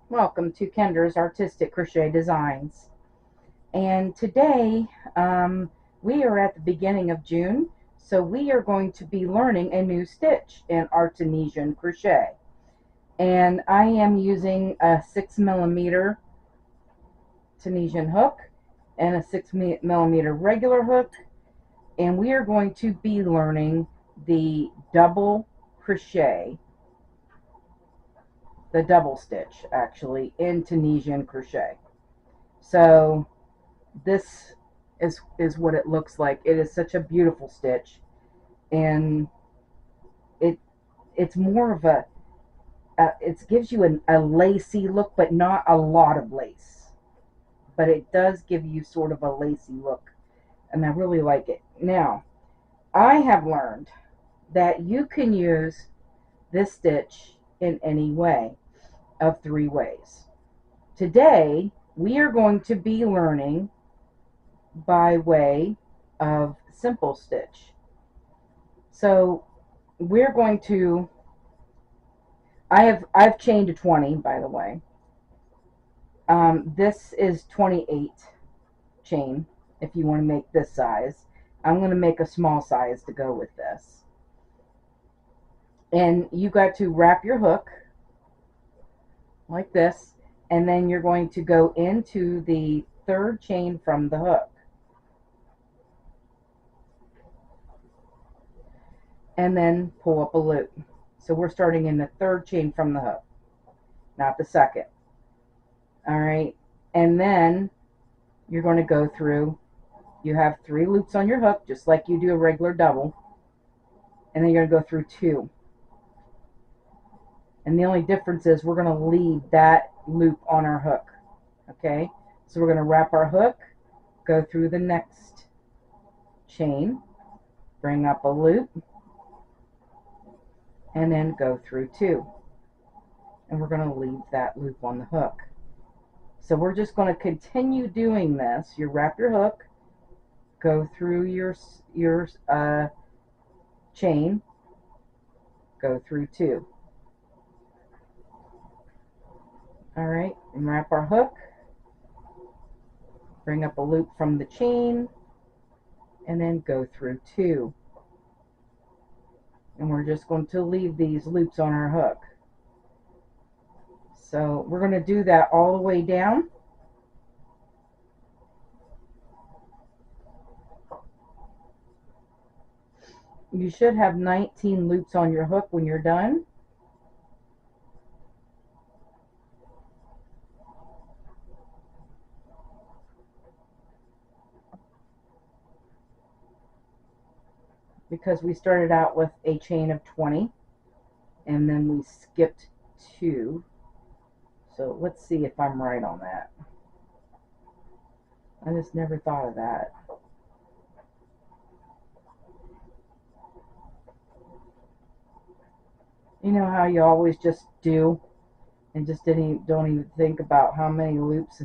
Welcome to Kendra's Artistic Crochet Designs. And today we are at the beginning of June, so we are going to be learning a new stitch in our Tunisian crochet. And I am using a 6mm Tunisian hook and a 6mm regular hook, and we are going to be learning the double crochet, the double stitch actually, in Tunisian crochet. So this is what it looks like. It is such a beautiful stitch, and it it's more of it gives you a lacy look, but not a lot of lace, but it does give you sort of a lacy look, and I really like it. Now I have learned that you can use this stitch in any way of 3 ways. Today we are going to be learning by way of simple stitch. So we're going to, I've chained to 20, by the way. This is 28 chain if you want to make this size. I'm going to make a small size to go with this. And you got to wrap your hook like this, and then you're going to go into the third chain from the hook. And then pull up a loop. So we're starting in the third chain from the hook, not the second. All right, and then you're going to go through, you have 3 loops on your hook just like you do a regular double, and then you're going to go through 2, and the only difference is we're going to leave that loop on our hook. Okay, so we're going to wrap our hook, go through the next chain, bring up a loop, and then go through 2, and we're going to leave that loop on the hook. So we're just going to continue doing this. You wrap your hook, go through your chain, go through 2. All right, and wrap our hook, bring up a loop from the chain, and then go through 2. And we're just going to leave these loops on our hook. So we're going to do that all the way down. You should have 19 loops on your hook when you're done. Because we started out with a chain of 20 and then we skipped 2. So let's see if I'm right on that. I just never thought of that. You know how you always just do and just don't even think about how many loops.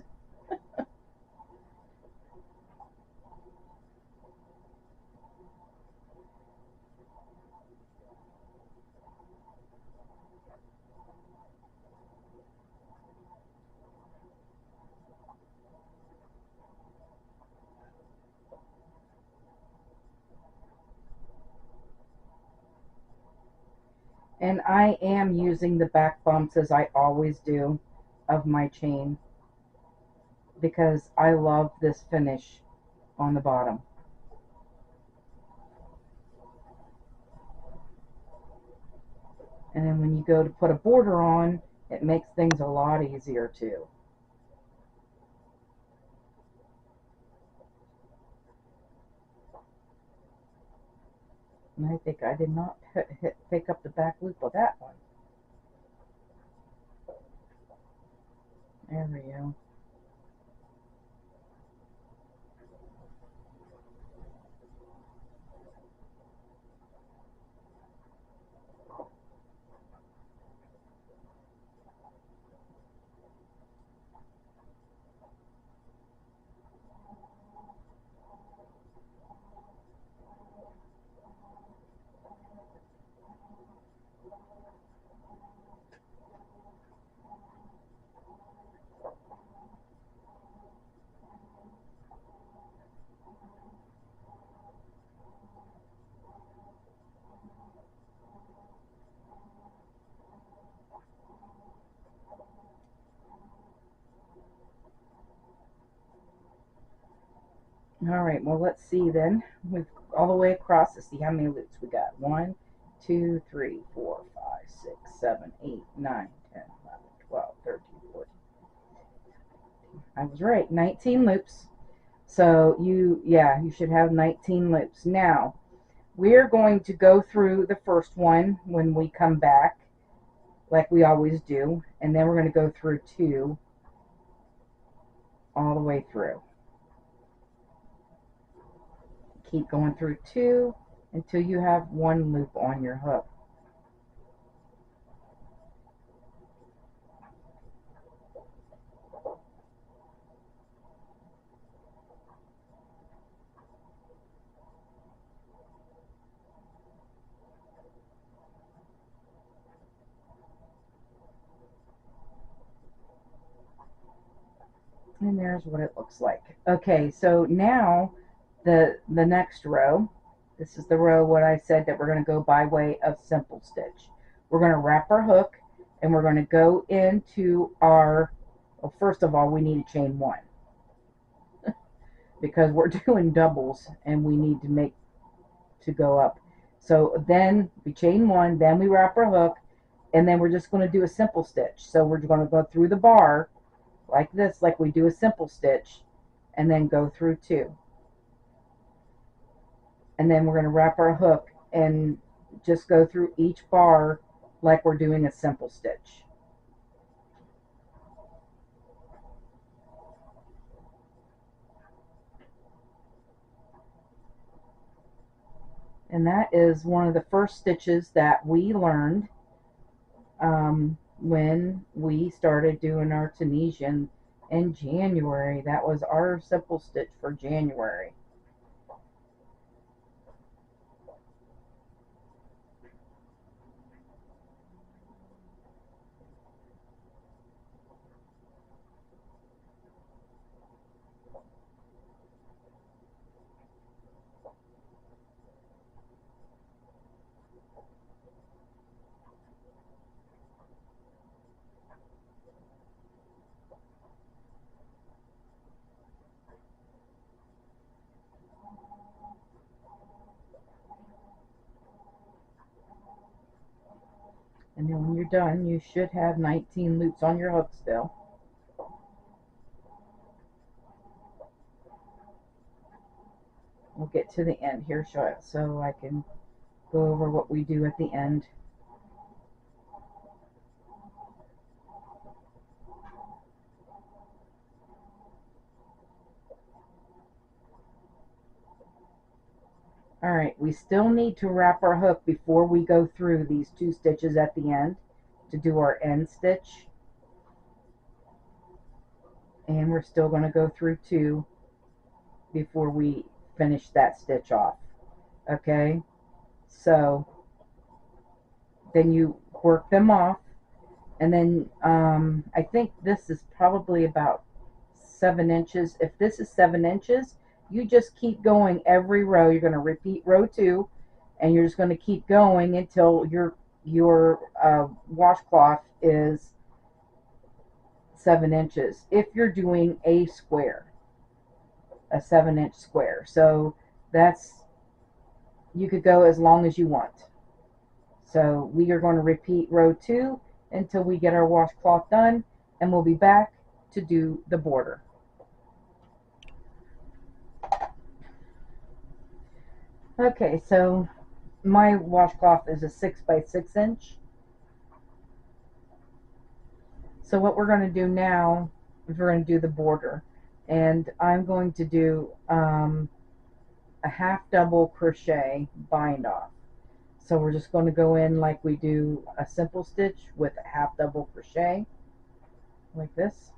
And I am using the back bumps as I always do of my chain because I love this finish on the bottom. And then when you go to put a border on, it makes things a lot easier too. And I think I did not pick up the back loop of that one. There we go. All right, well, let's see then. We've all the way across to see how many loops we got. 1, 2, 3, 4, 5, 6, 7, 8, 9, 10, 11, 12, 13, 14. I was right, 19 loops. So you should have 19 loops. Now, we're going to go through the first one when we come back, like we always do, and then we're going to go through 2 all the way through. Keep going through 2 until you have 1 loop on your hook. And there's what it looks like. Okay, so now the next row, this is the row what I said that we're going to go by way of simple stitch. We're going to wrap our hook and we're going to go into our, well, first of all, we need to chain 1 because we're doing doubles and we need to make to go up. So then we chain 1, then we wrap our hook, and then we're just going to do a simple stitch. So we're going to go through the bar like this, like we do a simple stitch, and then go through 2. And then we're going to wrap our hook and just go through each bar like we're doing a simple stitch. And that is one of the first stitches that we learned when we started doing our Tunisian in January. That was our simple stitch for January. And then when you're done, you should have 19 loops on your hook still. We'll get to the end here so I can go over what we do at the end. Alright, we still need to wrap our hook before we go through these 2 stitches at the end to do our end stitch. And we're still going to go through 2 before we finish that stitch off. Okay, so then you work them off, and then I think this is probably about 7 inches. If this is 7 inches, you just keep going every row. You're going to repeat row 2, and you're just going to keep going until your washcloth is 7 inches. If you're doing a square, a 7-inch square, so that's, you could go as long as you want. So we are going to repeat row 2 until we get our washcloth done, and we'll be back to do the border. Okay, so my washcloth is a 6 by 6 inch. So what we're going to do now is we're going to do the border, and I'm going to do a half double crochet bind off. So we're just going to go in like we do a simple stitch with a half double crochet like this.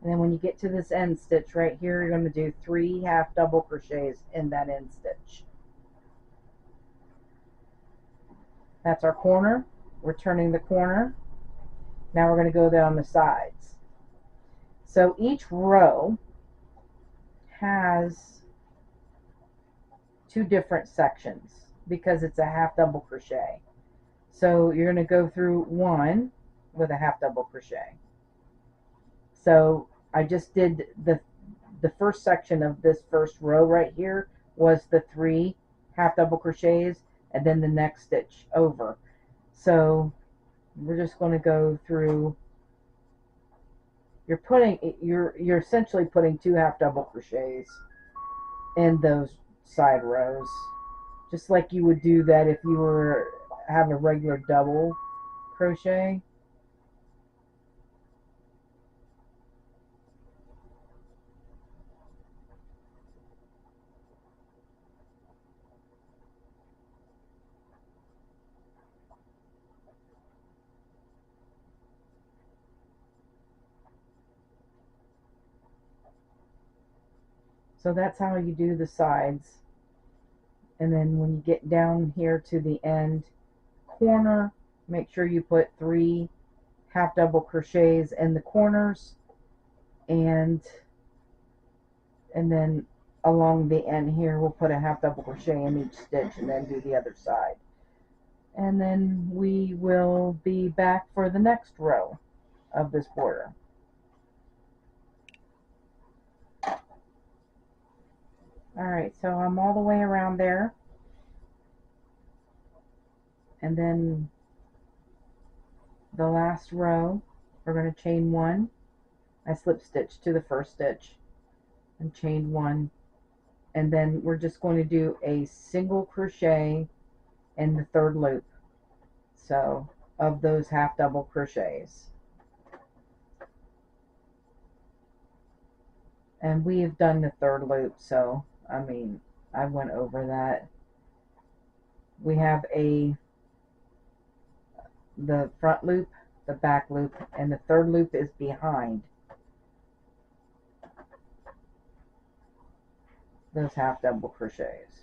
And then when you get to this end stitch right here, you're going to do 3 half double crochets in that end stitch. That's our corner. We're turning the corner. Now we're going to go down the sides. So each row has 2 different sections because it's a half double crochet. So you're going to go through one with a half double crochet. So I just did the first section of this first row right here was the 3 half double crochets, and then the next stitch over. So we're just going to go through. You're essentially putting 2 half double crochets in those side rows, just like you would do that if you were having a regular double crochet. So that's how you do the sides. And then when you get down here to the end corner, make sure you put 3 half double crochets in the corners, and then along the end here we'll put a half double crochet in each stitch, and then do the other side. And then we will be back for the next row of this border. Alright, so I'm all the way around there, and then the last row we're going to chain 1. I slip stitch to the first stitch and chain 1, and then we're just going to do a single crochet in the 3rd loop, so of those half double crochets. And we have done the 3rd loop, so I mean, I went over that. We have the front loop, the back loop, and the 3rd loop is behind those half double crochets.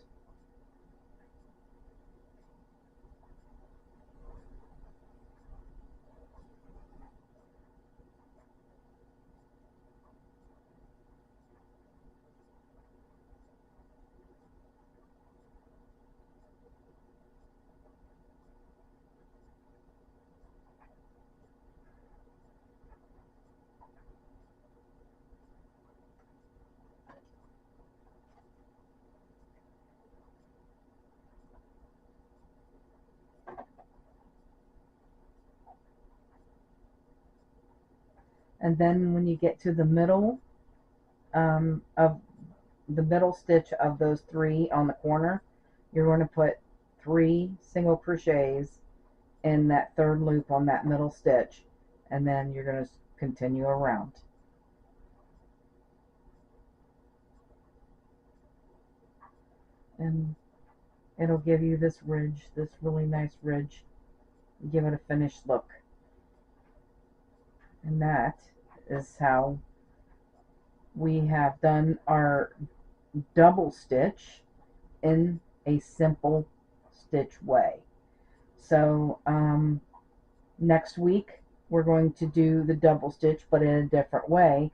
And then when you get to the middle of the middle stitch of those 3 on the corner, you're going to put 3 single crochets in that 3rd loop on that middle stitch, and then you're going to continue around. And it'll give you this ridge, this really nice ridge, give it a finished look. And that is how we have done our double stitch in a simple stitch way. So next week we're going to do the double stitch, but in a different way.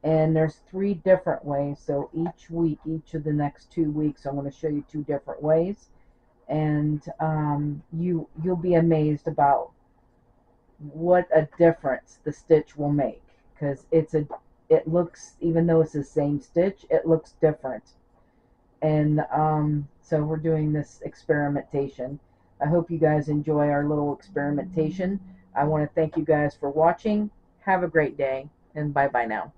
And there's 3 different ways, so each week, each of the next 2 weeks, I'm going to show you 2 different ways, and you'll be amazed about what a difference the stitch will make, because it looks, even though it's the same stitch, it looks different. And so we're doing this experimentation. I hope you guys enjoy our little experimentation. I want to thank you guys for watching. Have a great day, and bye bye now.